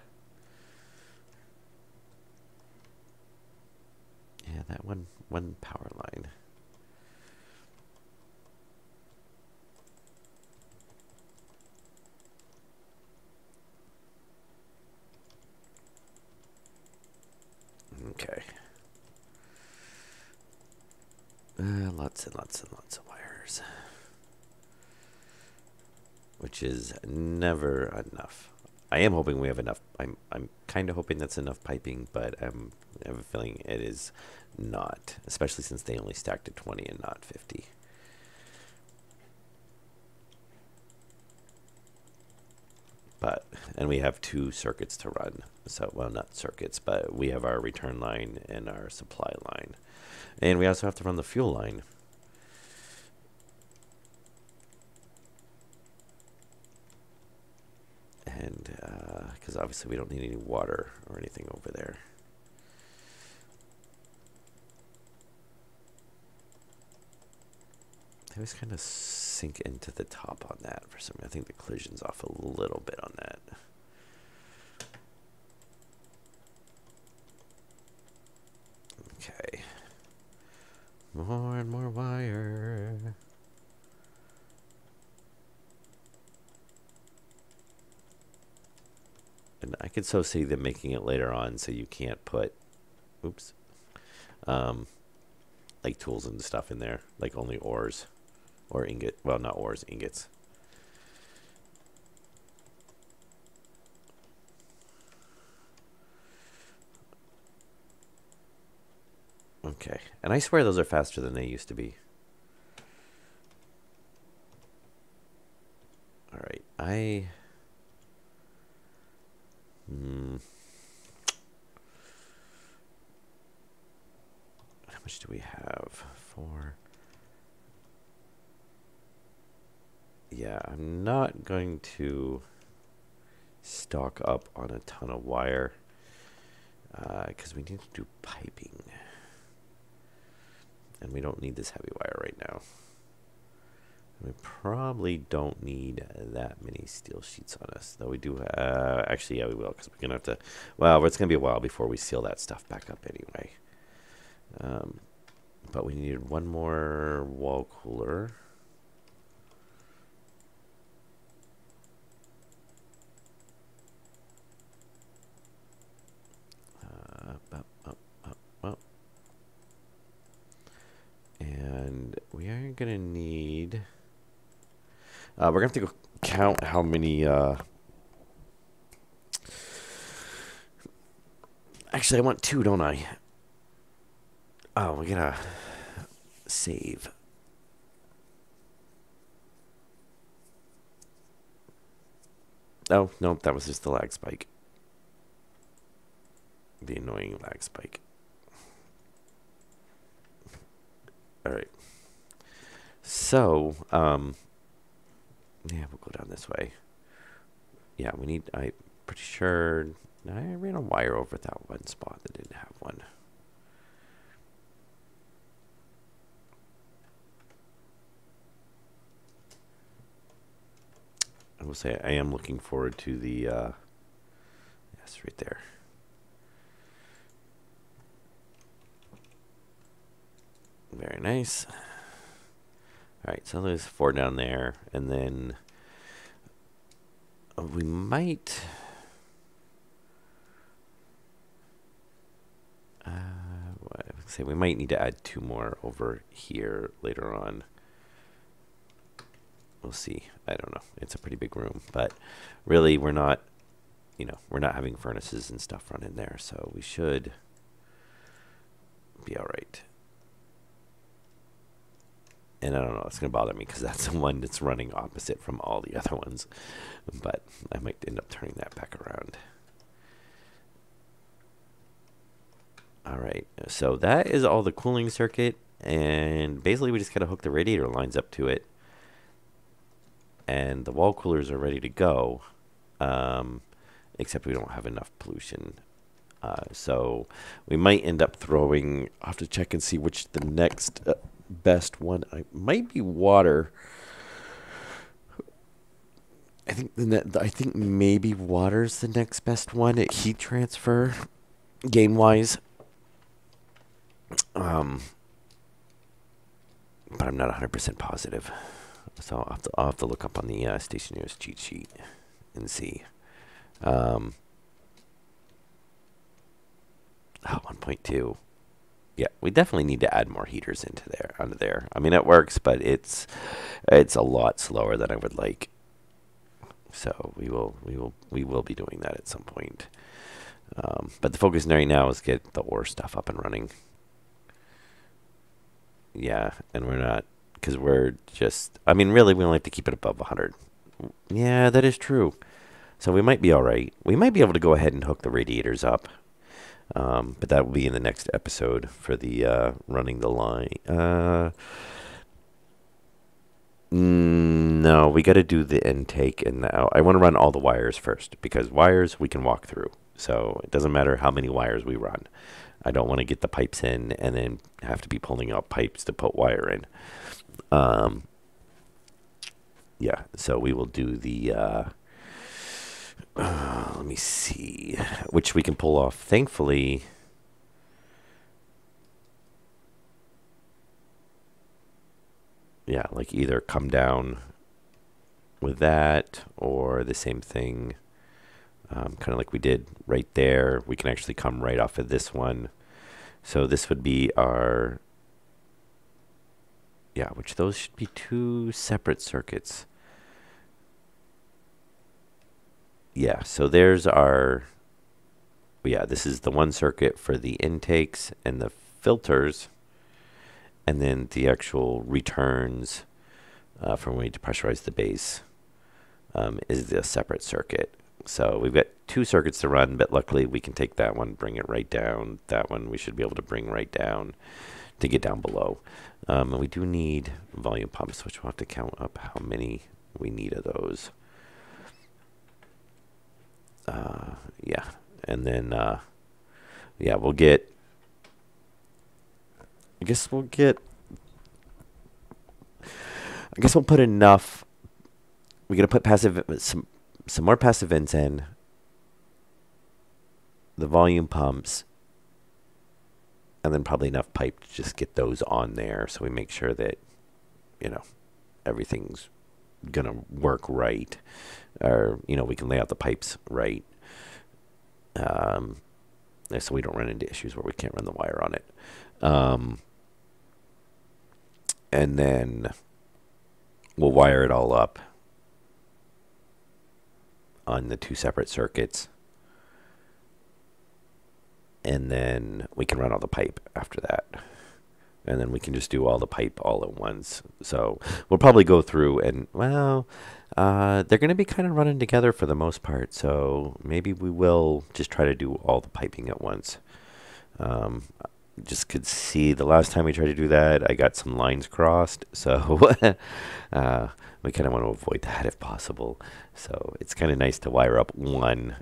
that one power line. Okay. Lots and lots and lots of wires, which is never enough. I am hoping we have enough. I'm kind of hoping that's enough piping, but I have a feeling it is not, especially since they only stacked to 20 and not 50. And we have 2 circuits to run. So, well, not circuits, but we have our return line and our supply line. And we also have to run the fuel line. And, because obviously we don't need any water or anything over there. I always kind of sink into the top on that for some reason. I think the collision's off a little bit on that. Okay. More and more wire. And I could so see them making it later on so you can't put, oops, like tools and stuff in there, like only ores or ingot. Well, not ores, ingots. Okay, and I swear those are faster than they used to be. All right, how much do we have? 4. Yeah, I'm not going to stock up on a ton of wire because we need to do piping. And we don't need this heavy wire right now. We probably don't need that many steel sheets on us, though we do. Actually, yeah, we will, because we're gonna have to. Well, it's gonna be a while before we seal that stuff back up anyway. But we needed one more wall cooler. And we are gonna need. We're gonna have to go count how many Actually, I want 2, don't I? Oh, we gotta save. Oh, no, that was just the lag spike. The annoying lag spike. Alright. So, yeah, we'll go down this way. Yeah, we need, I'm pretty sure, I ran a wire over that one spot that didn't have one. I will say I am looking forward to the, yes, right there. Very nice. Alright, so there's 4 down there, and then we might, say we might need to add 2 more over here later on. We'll see. I don't know. It's a pretty big room, but really we're not, we're not having furnaces and stuff run in there, so we should be all right. And I don't know, it's going to bother me because that's the one that's running opposite from all the other ones, but I might end up turning that back around. All right, so that is all the cooling circuit, and basically we just got to hook the radiator lines up to it, and the wall coolers are ready to go, except we don't have enough pollution. So we might end up throwing, I'll have to check and see which the next best one, might be water. I think maybe water's the next best one at heat transfer, game-wise. But I'm not 100% positive. So I'll have to look up on the Stationeers cheat sheet and see. 1.2. Yeah, we definitely need to add more heaters onto there. I mean, it works, but it's a lot slower than I would like. So we will be doing that at some point. But the focus right now is get the ore stuff up and running. Yeah, and we're not, because we're just, I mean, really, we only have to keep it above 100. Yeah, that is true. So we might be all right. We might be able to go ahead and hook the radiators up. But that will be in the next episode for the running the line. No, we got to do the intake and the out. I want to run all the wires first, because wires we can walk through. So it doesn't matter how many wires we run. I don't want to get the pipes in and then have to be pulling out pipes to put wire in. Yeah, so we will do the, let me see, which we can pull off. Thankfully, yeah, like either come down with that or the same thing, kind of like we did right there. We can actually come right off of this one. So this would be our, yeah, which those should be 2 separate circuits. Yeah, so there's our, yeah, this is the one circuit for the intakes and the filters, and then the actual returns from when we depressurize the base is the separate circuit. So we've got 2 circuits to run, but luckily we can take that one, bring it right down. That one we should be able to bring right down to get down below. And we do need volume pumps, which we'll have to count up how many we need of those. Yeah, and then, yeah, we'll get, I guess we'll put enough. We're going to put some more passive vents in, the volume pumps, and then probably enough pipe to just get those on there, so we make sure that, everything's going to work right, or, we can lay out the pipes right, so we don't run into issues where we can't run the wire on it. And then we'll wire it all up on the 2 separate circuits. and then we can run all the pipe after that. And then we can just do all the pipe all at once. So we'll probably go through and, well, they're going to be kind of running together for the most part. So maybe we will just try to do all the piping at once. Just could see the last time we tried to do that, I got some lines crossed. So we kind of want to avoid that if possible. So it's kind of nice to wire up one,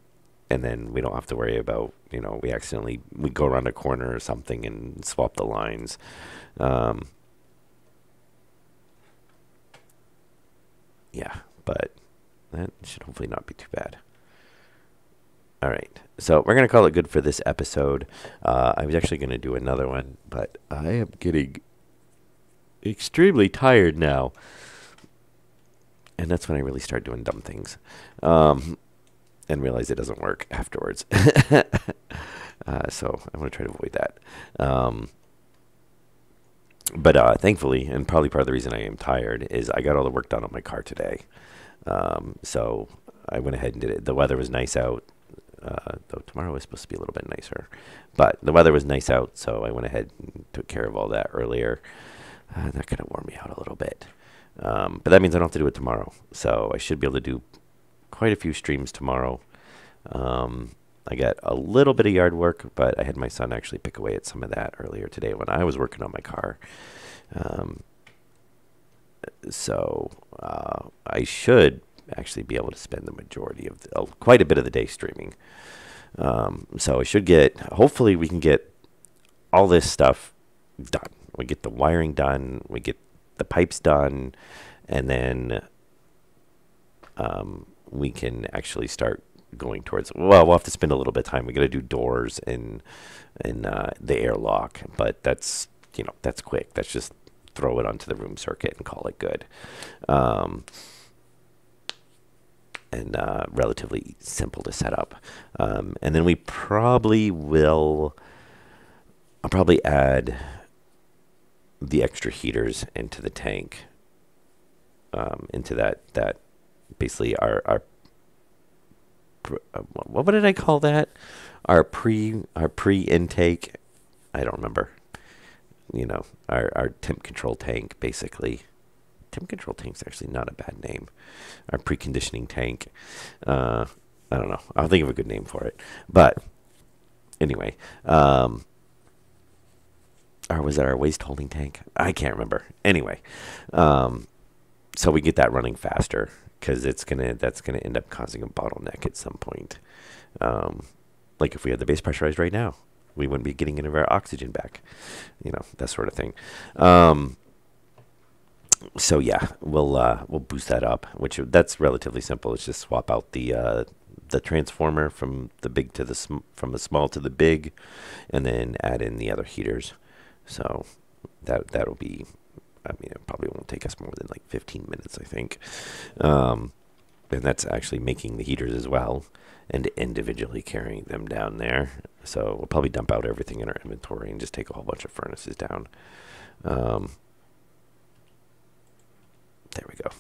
and then we don't have to worry about, we go around a corner or something and swap the lines. Yeah, but that should hopefully not be too bad. All right, so we're going to call it good for this episode. I was actually going to do another one, but I am getting extremely tired now. And that's when I really start doing dumb things. And realize it doesn't work afterwards. So I'm going to try to avoid that. But thankfully, and probably part of the reason I am tired, is I got all the work done on my car today. So I went ahead and did it. The weather was nice out. Though tomorrow was supposed to be a little bit nicer. But the weather was nice out, so I went ahead and took care of all that earlier. That kind of wore me out a little bit. But that means I don't have to do it tomorrow. So I should be able to do quite a few streams tomorrow. I got a little bit of yard work, but I had my son actually pick away at some of that earlier today when I was working on my car. So I should actually be able to spend the majority of quite a bit of the day streaming. So I should hopefully we can get all this stuff done. We get the wiring done, we get the pipes done, and then we can actually start going towards, we'll have to spend a little bit of time. We got to do doors and the airlock, but that's quick. That's just throw it onto the room circuit and call it good. And relatively simple to set up. And then I'll probably add the extra heaters into the tank, into that basically our what did I call that? Our pre-intake. I don't remember. Our temp control tank, basically. Temp control tank's actually not a bad name. Our preconditioning tank. I don't know. I'll think of a good name for it. But anyway, or was that our waste holding tank? I can't remember. Anyway, so we get that running faster, because that's gonna end up causing a bottleneck at some point. Like if we had the base pressurized right now, we wouldn't be getting any of our oxygen back. That sort of thing. So yeah, we'll boost that up, that's relatively simple. It's just swap out the transformer from the big to from the small to the big, and then add in the other heaters. So that'll be, it probably won't take us more than like 15 minutes, I think. And that's actually making the heaters as well and individually carrying them down there. So we'll probably dump out everything in our inventory and just take a whole bunch of furnaces down. There we go.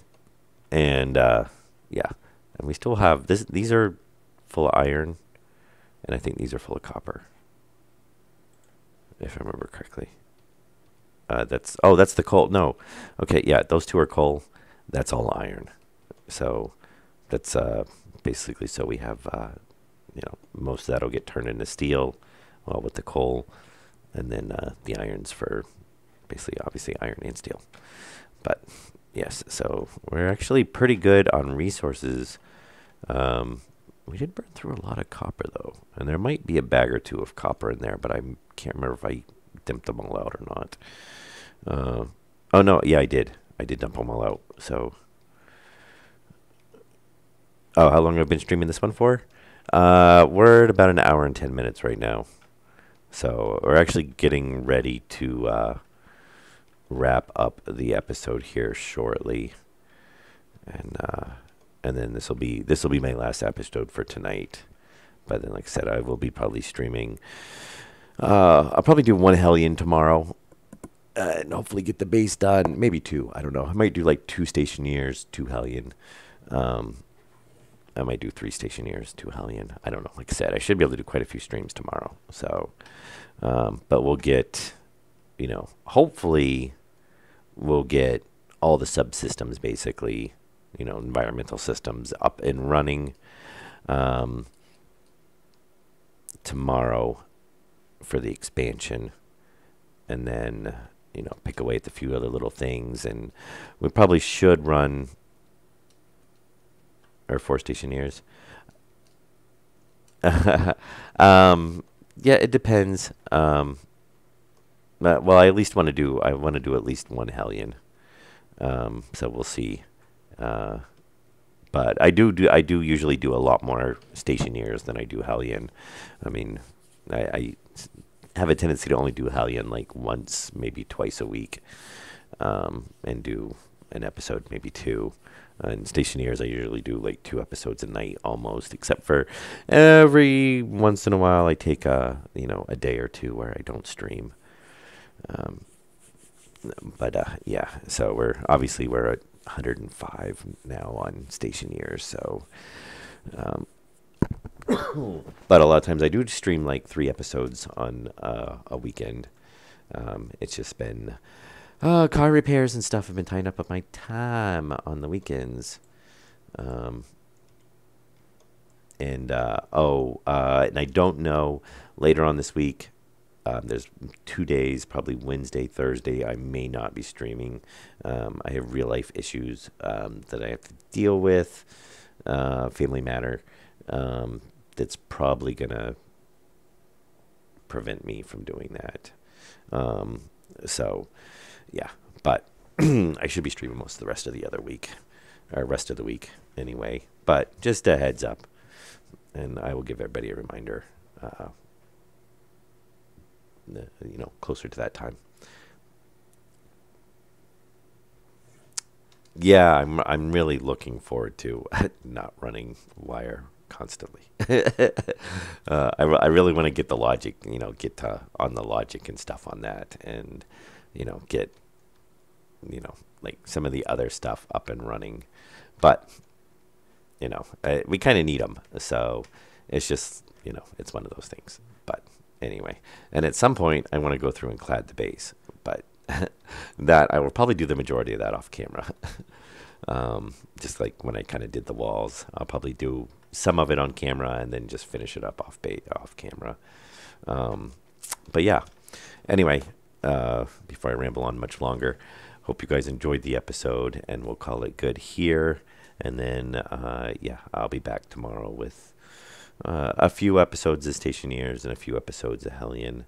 And yeah, and we still have this. These are full of iron, and I think these are full of copper, if I remember correctly. That's the coal. No, okay, yeah, those two are coal. That's all iron. So that's basically, so we have most of that'll get turned into steel, well, with the coal, and then the irons for basically obviously iron and steel. But yes, so we're actually pretty good on resources. We did burn through a lot of copper though, and there might be a bag or two of copper in there, but I can't remember if I dumped them all out or not. Oh no, yeah, I did dump them all out. So how long have I been streaming this one for? We're at about an hour and 10 minutes right now. So we're actually getting ready to wrap up the episode here shortly, and then this will be my last episode for tonight. But then, like I said, I will be probably streaming. I'll probably do one Hellion tomorrow, and hopefully get the base done. Maybe two. I don't know. I might do like 2 Stationeers, 2 Hellion. I might do 3 Stationeers, 2 Hellion. I don't know. Like I said, I should be able to do quite a few streams tomorrow. So, but we'll get, hopefully we'll get all the subsystems basically, environmental systems up and running tomorrow for the expansion, and then pick away at the few other little things, and we probably should run our 4 Stationeers. Yeah, it depends. Well, I at least want to do. I want to do at least 1 Hellion. So we'll see. But I do usually do a lot more Stationeers than I do Hellion. I mean, I have a tendency to only do Hellion like once, maybe twice a week, and do an episode, maybe 2. And Stationeers, I usually do like 2 episodes a night almost, except for every once in a while I take a day or 2 where I don't stream. But yeah, so we're at 105 now on Stationeers. So, but a lot of times I do stream like 3 episodes on a weekend. It's just been car repairs and stuff have been tying up my time on the weekends. And I don't know, later on this week, there's 2 days, probably Wednesday, Thursday, I may not be streaming. I have real life issues that I have to deal with, family matter, that's probably going to prevent me from doing that. So, yeah, but I should be streaming most of the rest of the week anyway. But just a heads up, and I will give everybody a reminder, closer to that time. Yeah, I'm really looking forward to not running wire constantly. I really want to get the logic, get on the logic and stuff on that, and get like some of the other stuff up and running, but we kind of need them, so it's just it's one of those things. But anyway, and at some point I want to go through and clad the base, but that I will probably do the majority of that off camera. Just like when I kind of did the walls, I'll probably do some of it on camera and then just finish it up off camera. But yeah, anyway, before I ramble on much longer, hope you guys enjoyed the episode, and we'll call it good here. And then, yeah, I'll be back tomorrow with a few episodes of Stationeers and a few episodes of Hellion.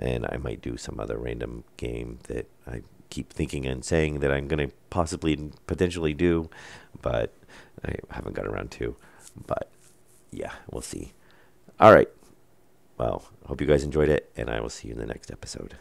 And I might do some other random game that I keep thinking and saying that I'm going to potentially do, but I haven't got around to. But yeah, we'll see. All right. Well, hope you guys enjoyed it, and I will see you in the next episode.